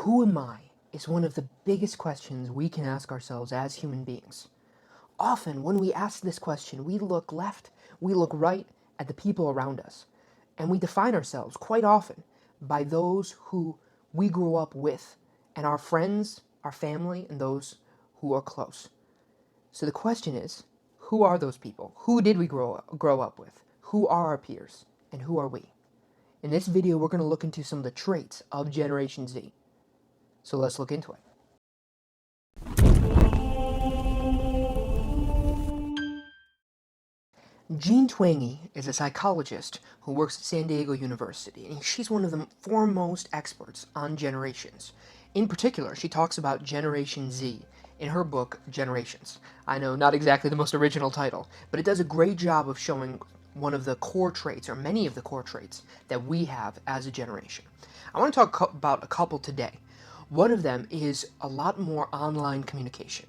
Who am I is one of the biggest questions we can ask ourselves as human beings. Often, when we ask this question, we look left, we look right at the people around us, and we define ourselves quite often by those who we grew up with, and our friends, our family, and those who are close. So the question is, who are those people? Who did we grow up with? Who are our peers? And who are we? In this video, we're going to look into some of the traits of Generation Z. So let's look into it. Jean Twenge is a psychologist who works at San Diego University, and she's one of the foremost experts on generations. In particular, she talks about Generation Z in her book, Generations. I know, not exactly the most original title, but it does a great job of showing one of the core traits, or many of the core traits, that we have as a generation. I want to talk about a couple today. One of them is a lot more online communication.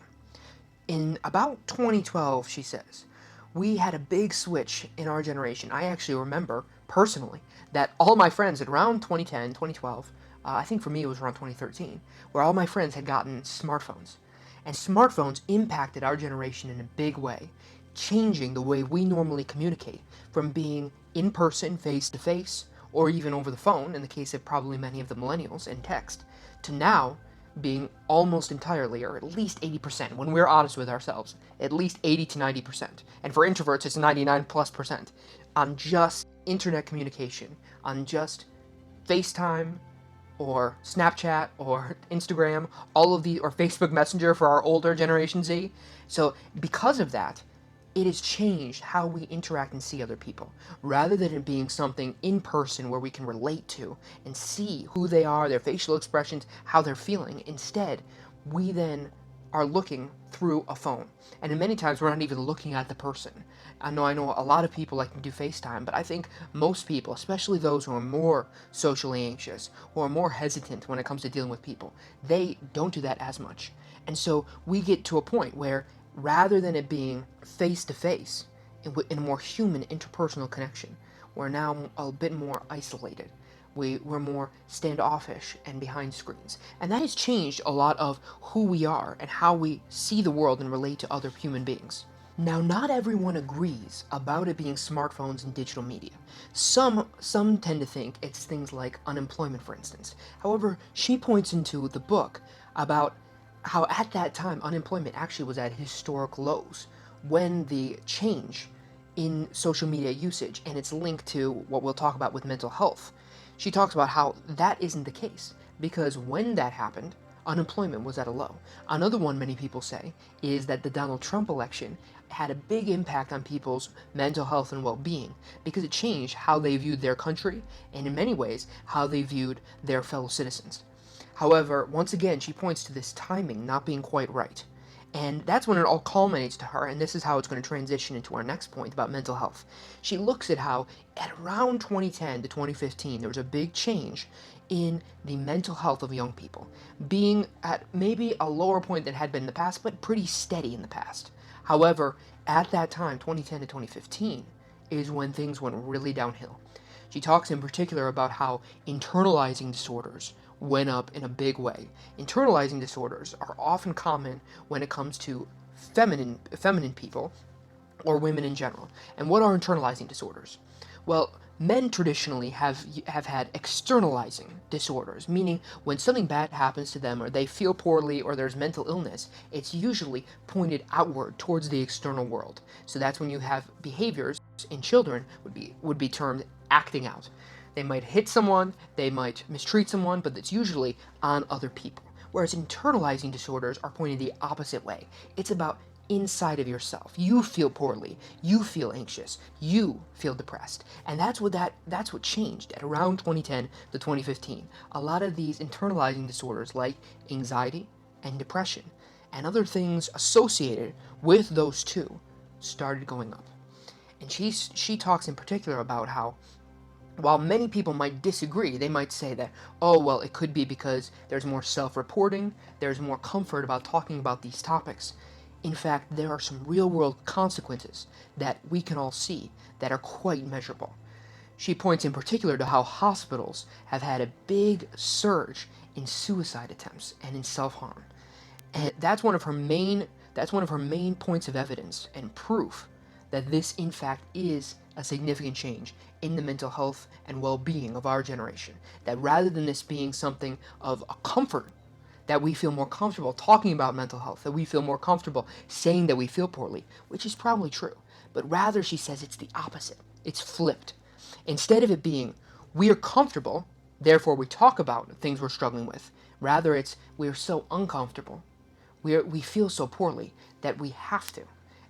In about 2012, she says, we had a big switch in our generation. I actually remember, personally, that all my friends at around 2010, 2012, I think for me it was around 2013, where all my friends had gotten smartphones. And smartphones impacted our generation in a big way, changing the way we normally communicate from being in person, face to face, or even over the phone, in the case of probably many of the millennials, and text, to now being almost entirely, or at least 80%, when we're honest with ourselves, at least 80 to 90%, and for introverts it's 99+%, on just internet communication, on just FaceTime, or Snapchat, or Instagram, or Facebook Messenger for our older Generation Z. So because of that, it has changed how we interact and see other people. Rather than it being something in person where we can relate to and see who they are, their facial expressions, how they're feeling, instead, we then are looking through a phone. And many times we're not even looking at the person. I know a lot of people like to do FaceTime, but I think most people, especially those who are more socially anxious, who are more hesitant when it comes to dealing with people, they don't do that as much. And so we get to a point where rather than it being face-to-face, in a more human interpersonal connection, we're now a bit more isolated. We're more standoffish and behind screens. And that has changed a lot of who we are and how we see the world and relate to other human beings. Now, not everyone agrees about it being smartphones and digital media. Some tend to think it's things like unemployment, for instance. However, she points into the book about how at that time unemployment actually was at historic lows when the change in social media usage and its link to what we'll talk about with mental health. She talks about how that isn't the case, because when that happened, unemployment was at a low. Another one many people say is that the Donald Trump election had a big impact on people's mental health and well-being, because it changed how they viewed their country and in many ways how they viewed their fellow citizens. However, once again, she points to this timing not being quite right. And that's when it all culminates to her, and this is how it's going to transition into our next point about mental health. She looks at how, at around 2010 to 2015, there was a big change in the mental health of young people, being at maybe a lower point than had been in the past, but pretty steady in the past. However, at that time, 2010 to 2015, is when things went really downhill. She talks in particular about how internalizing disorders went up in a big way. Internalizing disorders are often common when it comes to feminine people, or women in general. And what are internalizing disorders? Well, men traditionally have had externalizing disorders, meaning when something bad happens to them, or they feel poorly, or there's mental illness, it's usually pointed outward towards the external world. So that's when you have behaviors in children would be termed acting out. They might hit someone, they might mistreat someone, but it's usually on other people. Whereas internalizing disorders are pointed the opposite way. It's about inside of yourself. You feel poorly, you feel anxious, you feel depressed. And that's what changed at around 2010 to 2015. A lot of these internalizing disorders like anxiety and depression and other things associated with those two started going up. And she talks in particular about how, while many people might disagree, they might say that, oh, well, it could be because there's more self-reporting, there's more comfort about talking about these topics. In fact, there are some real-world consequences that we can all see that are quite measurable. She points in particular to how hospitals have had a big surge in suicide attempts and in self-harm. And that's one of her main points of evidence and proof that this in fact is a significant change in the mental health and well-being of our generation. That rather than this being something of a comfort, that we feel more comfortable talking about mental health, that we feel more comfortable saying that we feel poorly, which is probably true. But rather, she says it's the opposite. It's flipped. Instead of it being, we are comfortable, therefore we talk about things we're struggling with, rather it's, we are so uncomfortable, we feel so poorly that we have to.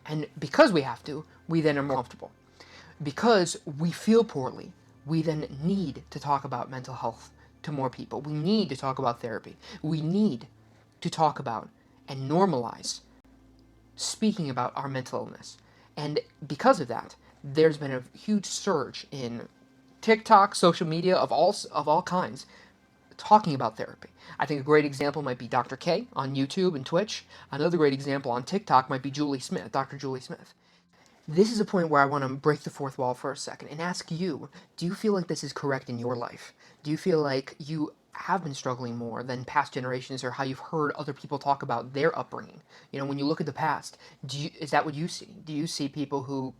And because we have to, we then are more comfortable. Because we feel poorly, we then need to talk about mental health to more people. We need to talk about therapy. We need to talk about and normalize speaking about our mental illness. And because of that, there's been a huge surge in TikTok, social media of all kinds, talking about therapy. I think a great example might be Dr. K on YouTube and Twitch. Another great example on TikTok might be Julie Smith, Dr. Julie Smith. This is a point where I want to break the fourth wall for a second and ask you, do you feel like this is correct in your life? Do you feel like you have been struggling more than past generations, or how you've heard other people talk about their upbringing? You know, when you look at the past, is that what you see? Do you see people who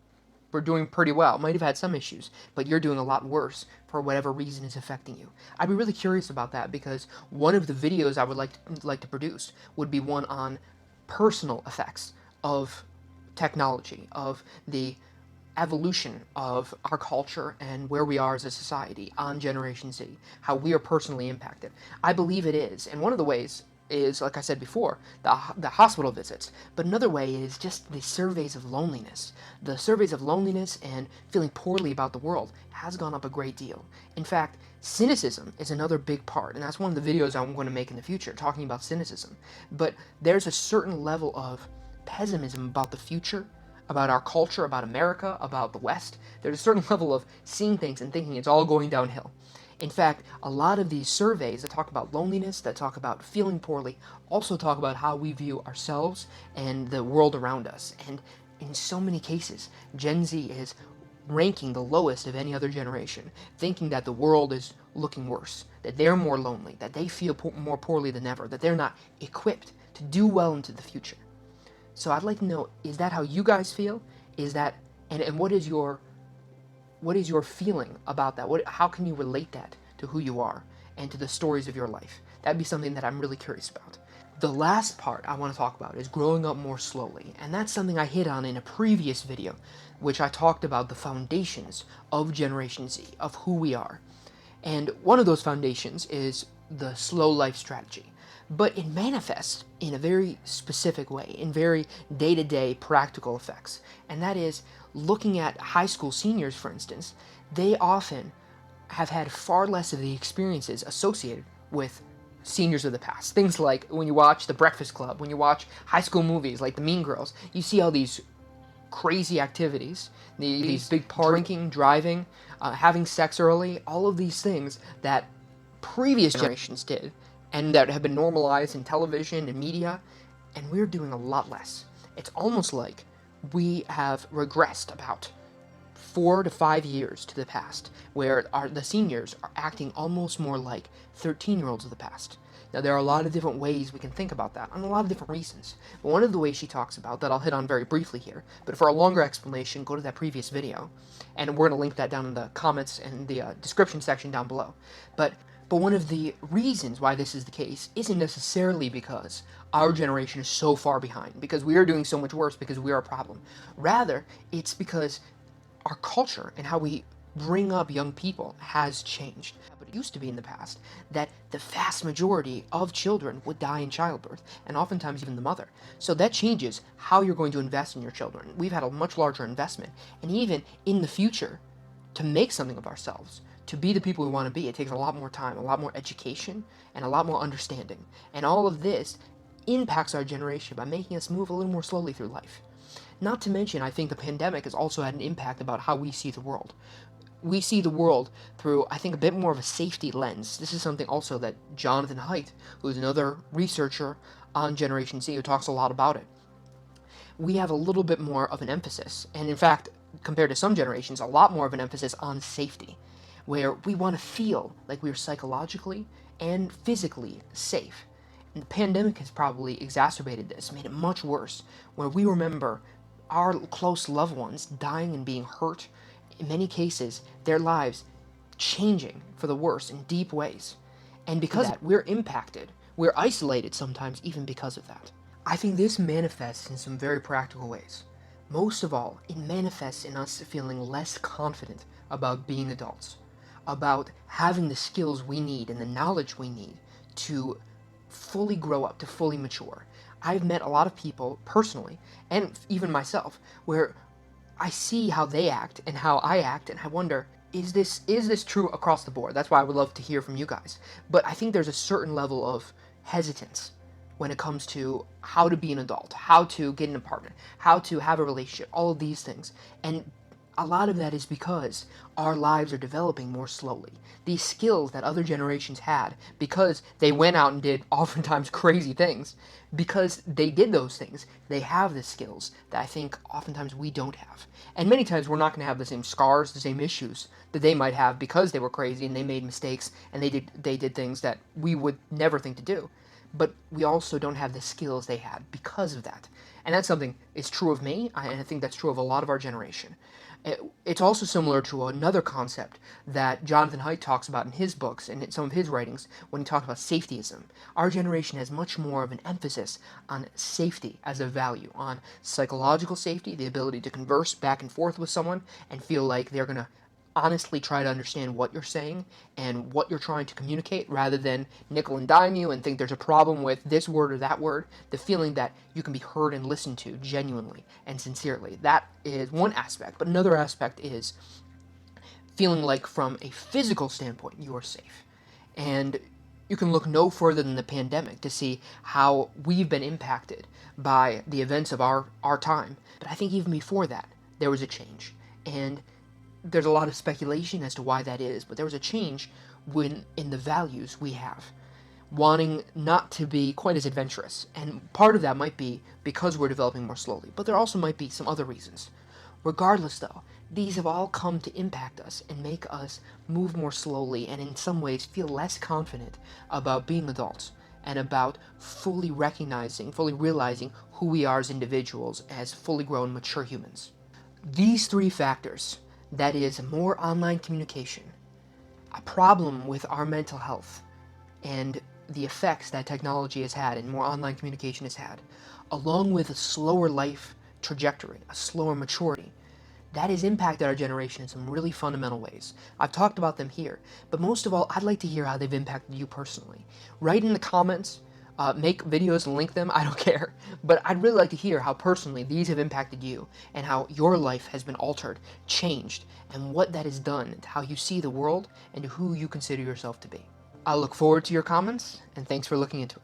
were doing pretty well, might have had some issues, but you're doing a lot worse for whatever reason is affecting you? I'd be really curious about that, because one of the videos I would like to produce would be one on personal effects of technology, of the evolution of our culture and where we are as a society on Generation Z, how we are personally impacted. I believe it is, and one of the ways is, like I said before, the hospital visits, but another way is just the surveys of loneliness. The surveys of loneliness and feeling poorly about the world has gone up a great deal. In fact, cynicism is another big part, and that's one of the videos I'm going to make in the future, talking about cynicism. But there's a certain level of pessimism about the future, about our culture, about America, about the West. There's a certain level of seeing things and thinking it's all going downhill. In fact, a lot of these surveys that talk about loneliness, that talk about feeling poorly, also talk about how we view ourselves and the world around us. And in so many cases, Gen Z is ranking the lowest of any other generation, thinking that the world is looking worse, that they're more lonely, that they feel more poorly than ever, that they're not equipped to do well into the future. So I'd like to know, is that how you guys feel? Is that, and what is your feeling about that? How can you relate that to who you are and to the stories of your life? That'd be something that I'm really curious about. The last part I want to talk about is growing up more slowly, and that's something I hit on in a previous video, which I talked about the foundations of Generation Z, of who we are. And one of those foundations is the slow life strategy. But it manifests in a very specific way, in very day-to-day practical effects. And that is, looking at high school seniors, for instance, they often have had far less of the experiences associated with seniors of the past. Things like when you watch The Breakfast Club, when you watch high school movies like The Mean Girls, you see all these crazy activities, these big drinking, driving, having sex early, all of these things that previous generations did, and that have been normalized in television and media, and we're doing a lot less. It's almost like we have regressed about 4 to 5 years to the past, where the seniors are acting almost more like 13-year-olds of the past. Now, there are a lot of different ways we can think about that, and a lot of different reasons. But one of the ways she talks about, that I'll hit on very briefly here, but for a longer explanation, go to that previous video, and we're going to link that down in the comments and the description section down below. But one of the reasons why this is the case isn't necessarily because our generation is so far behind, because we are doing so much worse, because we are a problem. Rather, it's because our culture and how we bring up young people has changed. But it used to be in the past that the vast majority of children would die in childbirth, and oftentimes even the mother. So that changes how you're going to invest in your children. We've had a much larger investment, and even in the future, to make something of ourselves, to be the people we want to be, it takes a lot more time, a lot more education, and a lot more understanding. And all of this impacts our generation by making us move a little more slowly through life. Not to mention, I think the pandemic has also had an impact about how we see the world. We see the world through, I think, a bit more of a safety lens. This is something also that Jonathan Haidt, who's another researcher on Generation Z, who talks a lot about it. We have a little bit more of an emphasis, and in fact, compared to some generations, a lot more of an emphasis on safety, where we want to feel like we're psychologically and physically safe. And the pandemic has probably exacerbated this, made it much worse, where we remember our close loved ones dying and being hurt, in many cases, their lives changing for the worse in deep ways. And because of that, we're impacted. We're isolated sometimes, even because of that. I think this manifests in some very practical ways. Most of all, it manifests in us feeling less confident about being adults, about having the skills we need and the knowledge we need to fully grow up, to fully mature. I've met a lot of people personally, and even myself, where I see how they act and how I act, and I wonder, is this true across the board? That's why I would love to hear from you guys. But I think there's a certain level of hesitance when it comes to how to be an adult, how to get an apartment, how to have a relationship, all of these things. And a lot of that is because our lives are developing more slowly. These skills that other generations had, because they went out and did oftentimes crazy things, because they did those things, they have the skills that I think oftentimes we don't have. And many times we're not going to have the same scars, the same issues that they might have because they were crazy and they made mistakes and they did things that we would never think to do. But we also don't have the skills they had because of that. And that's something is true of me, and I think that's true of a lot of our generation. It's also similar to another concept that Jonathan Haidt talks about in his books and in some of his writings when he talks about safetyism. Our generation has much more of an emphasis on safety as a value, on psychological safety, the ability to converse back and forth with someone and feel like they're going to honestly try to understand what you're saying and what you're trying to communicate rather than nickel and dime you and think there's a problem with this word or that word. The feeling that you can be heard and listened to genuinely and sincerely. That is one aspect. But another aspect is feeling like from a physical standpoint you are safe. And you can look no further than the pandemic to see how we've been impacted by the events of our time. But I think even before that, there was a change. And there's a lot of speculation as to why that is, but there was a change in the values we have, wanting not to be quite as adventurous. And part of that might be because we're developing more slowly, but there also might be some other reasons. Regardless, though, these have all come to impact us and make us move more slowly and in some ways feel less confident about being adults and about fully recognizing, fully realizing who we are as individuals, as fully grown, mature humans. These three factors, that is, more online communication, a problem with our mental health, and the effects that technology has had and more online communication has had, along with a slower life trajectory, a slower maturity, that has impacted our generation in some really fundamental ways. I've talked about them here, but most of all, I'd like to hear how they've impacted you personally. Write in the comments, make videos and link them, I don't care. But I'd really like to hear how personally these have impacted you and how your life has been altered, changed, and what that has done to how you see the world and who you consider yourself to be. I look forward to your comments, and thanks for looking into it.